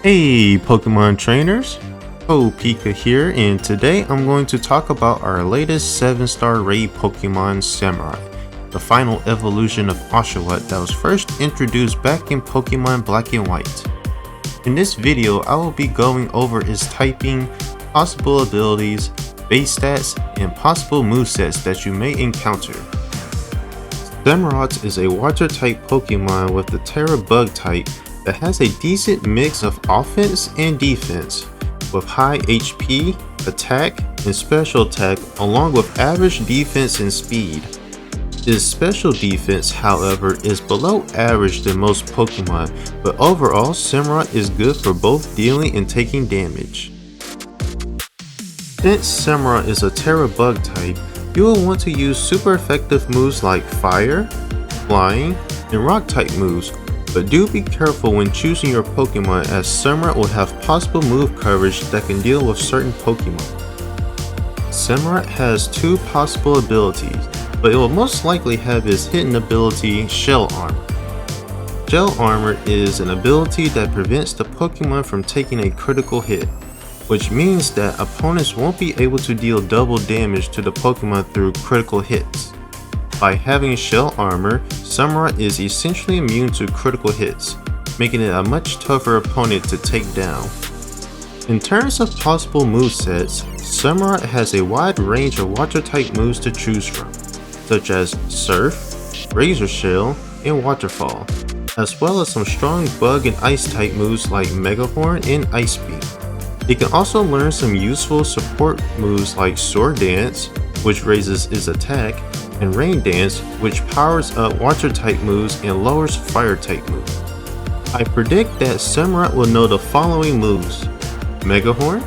Hey Pokemon trainers, ColdPika here, and today I'm going to talk about our latest 7-star raid Pokemon Samurott, the final evolution of Oshawott that was first introduced back in Pokemon Black and White. In this video, I will be going over its typing, possible abilities, base stats, and possible movesets that you may encounter. Samurott is a water-type Pokemon with the Tera bug type that has a decent mix of offense and defense, with high HP, attack, and special attack along with average defense and speed. Its special defense, however, is below average than most Pokemon, but overall Samurott is good for both dealing and taking damage. Since Samurott is a Tera bug type, you will want to use super effective moves like Fire, Flying, and Rock type moves, but do be careful when choosing your Pokemon as Samurott will have possible move coverage that can deal with certain Pokemon. Samurott has two possible abilities, but it will most likely have his hidden ability Shell Armor. Shell Armor is an ability that prevents the Pokemon from taking a critical hit, which means that opponents won't be able to deal double damage to the Pokemon through critical hits. By having Shell Armor, Samurott is essentially immune to critical hits, making it a much tougher opponent to take down. In terms of possible movesets, Samurott has a wide range of water-type moves to choose from, such as Surf, Razor Shell, and Waterfall, as well as some strong bug and ice-type moves like Mega Horn and Ice Beam. It can also learn some useful support moves like Sword Dance, which raises its attack, and Rain Dance, which powers up water-type moves and lowers fire-type moves. I predict that Samurott will know the following moves: Mega Horn,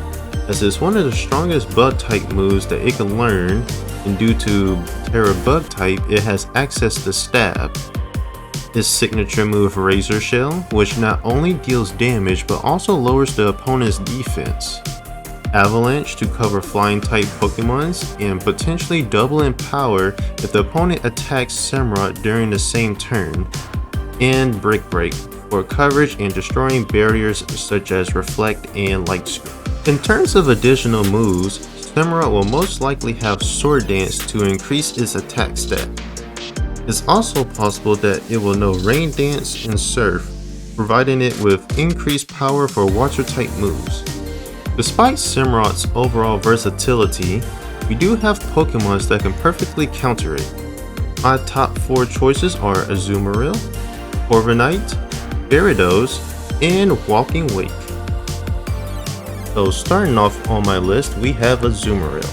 as it's one of the strongest bug-type moves that it can learn, and due to Tera bug type, it has access to Stab. Its signature move Razor Shell, which not only deals damage but also lowers the opponent's defense. Avalanche to cover flying type Pokemons, and potentially double in power if the opponent attacks Samurott during the same turn. And Brick Break for coverage and destroying barriers such as Reflect and Light Screen. In terms of additional moves, Samurott will most likely have Sword Dance to increase its attack stat. It's also possible that it will know Rain Dance and Surf, providing it with increased power for water type moves. Despite Samurott's overall versatility, we do have Pokemons that can perfectly counter it. My top 4 choices are Azumarill, Corviknight, Gyarados, and Walking Wake. So starting off on my list, we have Azumarill.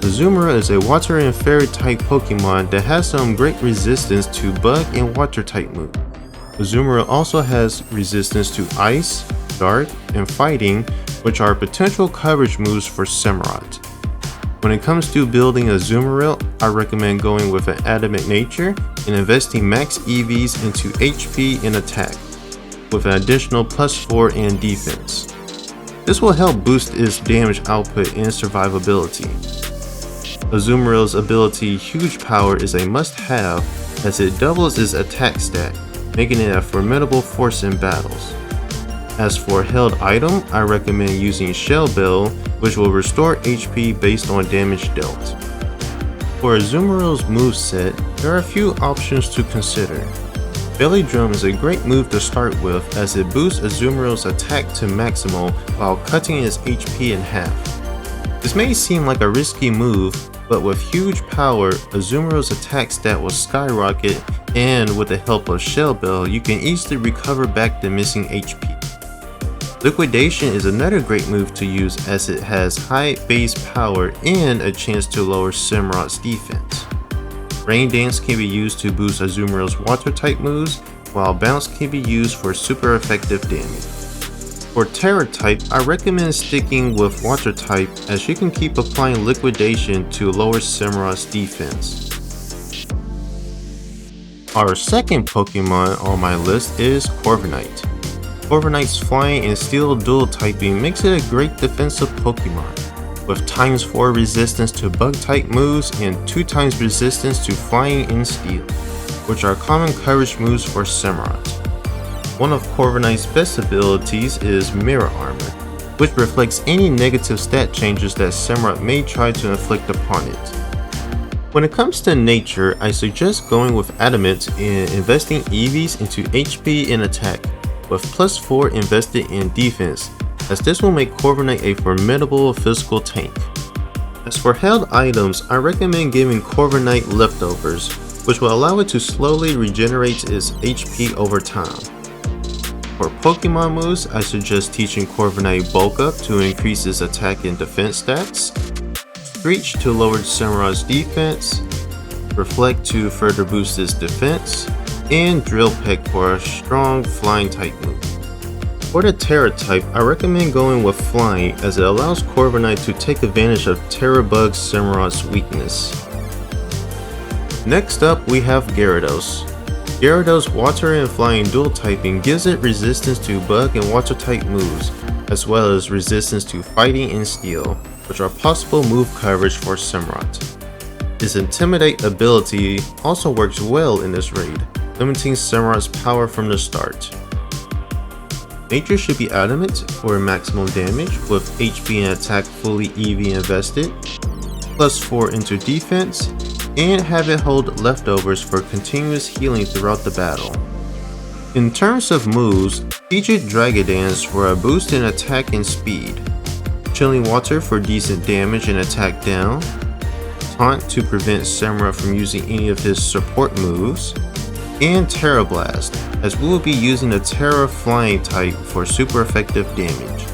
Azumarill is a water and fairy type Pokemon that has some great resistance to bug and water type moves. Azumarill also has resistance to ice, dark, and fighting, which are potential coverage moves for Samurott. When it comes to building Azumarill, I recommend going with an adamant nature and investing max EVs into HP and attack, with an additional +4 in defense. This will help boost its damage output and survivability. Azumarill's ability Huge Power is a must-have as it doubles its attack stat, making it a formidable force in battles. As for held item, I recommend using Shell Bell, which will restore HP based on damage dealt. For Azumarill's moveset, there are a few options to consider. Belly Drum is a great move to start with as it boosts Azumarill's attack to maximal while cutting its HP in half. This may seem like a risky move, but with Huge Power, Azumarill's attack stat will skyrocket, and with the help of Shell Bell, you can easily recover back the missing HP. Liquidation is another great move to use as it has high base power and a chance to lower Samurott's defense. Rain Dance can be used to boost Azumarill's water type moves, while Bounce can be used for super effective damage. For Tera type, I recommend sticking with water type as you can keep applying liquidation to lower Samurott's defense. Our second Pokemon on my list is Corviknight. Corviknight's flying and steel dual typing makes it a great defensive Pokemon, with ×4 resistance to bug type moves and 2x resistance to flying and steel, which are common coverage moves for Samurott. One of Corviknight's best abilities is Mirror Armor, which reflects any negative stat changes that Samurott may try to inflict upon it. When it comes to nature, I suggest going with Adamant and investing EVs into HP and attack, with +4 invested in defense, as this will make Corviknight a formidable physical tank. As for held items, I recommend giving Corviknight leftovers, which will allow it to slowly regenerate its HP over time. For Pokemon moves, I suggest teaching Corviknight Bulk Up to increase its attack and defense stats, Screech to lower Samurott's defense, Reflect to further boost its defense, and Drill Peck for a strong flying type move. For the Tera type, I recommend going with Flying as it allows Corviknight to take advantage of Tera Bug Samurott's weakness. Next up we have Gyarados. Gyarados' Water and Flying dual typing gives it resistance to Bug and Water type moves, as well as resistance to Fighting and Steel, which are possible move coverage for Samurott. Its Intimidate ability also works well in this raid, limiting Samurott's power from the start. Nature should be Adamant for maximum damage with HP and attack fully EV invested, +4 into defense, and have it hold leftovers for continuous healing throughout the battle. In terms of moves, feature Dragon Dance for a boost in attack and speed, Chilling Water for decent damage and attack down, Taunt to prevent Samurott from using any of his support moves, and Tera Blast, as we will be using the Tera Flying type for super effective damage.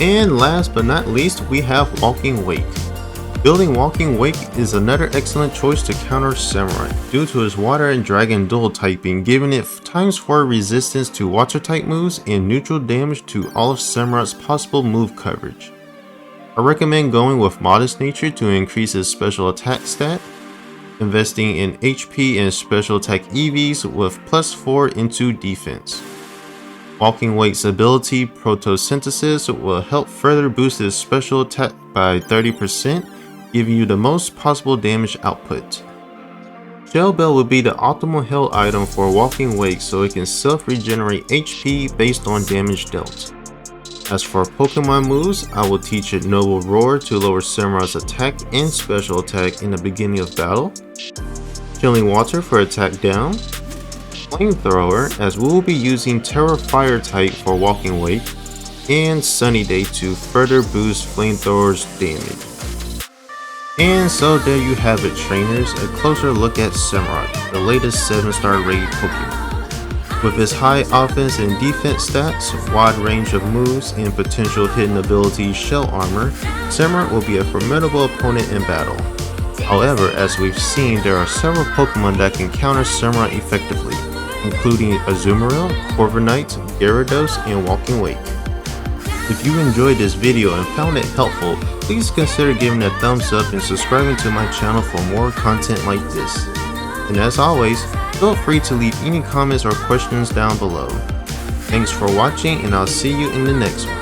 And last but not least, we have Walking Wake. Building Walking Wake is another excellent choice to counter Samurott due to his Water and Dragon dual typing, giving it ×4 resistance to Water type moves and neutral damage to all of Samurott's possible move coverage. I recommend going with Modest Nature to increase his special attack stat, investing in HP and special attack EVs with +4 into defense. Walking Wake's ability Photosynthesis will help further boost his special attack by 30%, giving you the most possible damage output. Shell Bell will be the optimal held item for Walking Wake so it can self-regenerate HP based on damage dealt. As for Pokemon moves, I will teach it Noble Roar to lower Samurott's attack and special attack in the beginning of battle, Chilling Water for attack down, Flamethrower as we will be using Tera Fire type for Walking Wake, and Sunny Day to further boost Flamethrower's damage. And so there you have it, trainers, a closer look at Samurott, the latest 7-star raid Pokemon. With his high offense and defense stats, wide range of moves, and potential hidden ability Shell Armor, Samurott will be a formidable opponent in battle. However, as we've seen, there are several Pokemon that can counter Samurott effectively, including Azumarill, Corviknight, Gyarados, and Walking Wake. If you enjoyed this video and found it helpful, please consider giving it a thumbs up and subscribing to my channel for more content like this. And as always, feel free to leave any comments or questions down below. Thanks for watching, and I'll see you in the next one.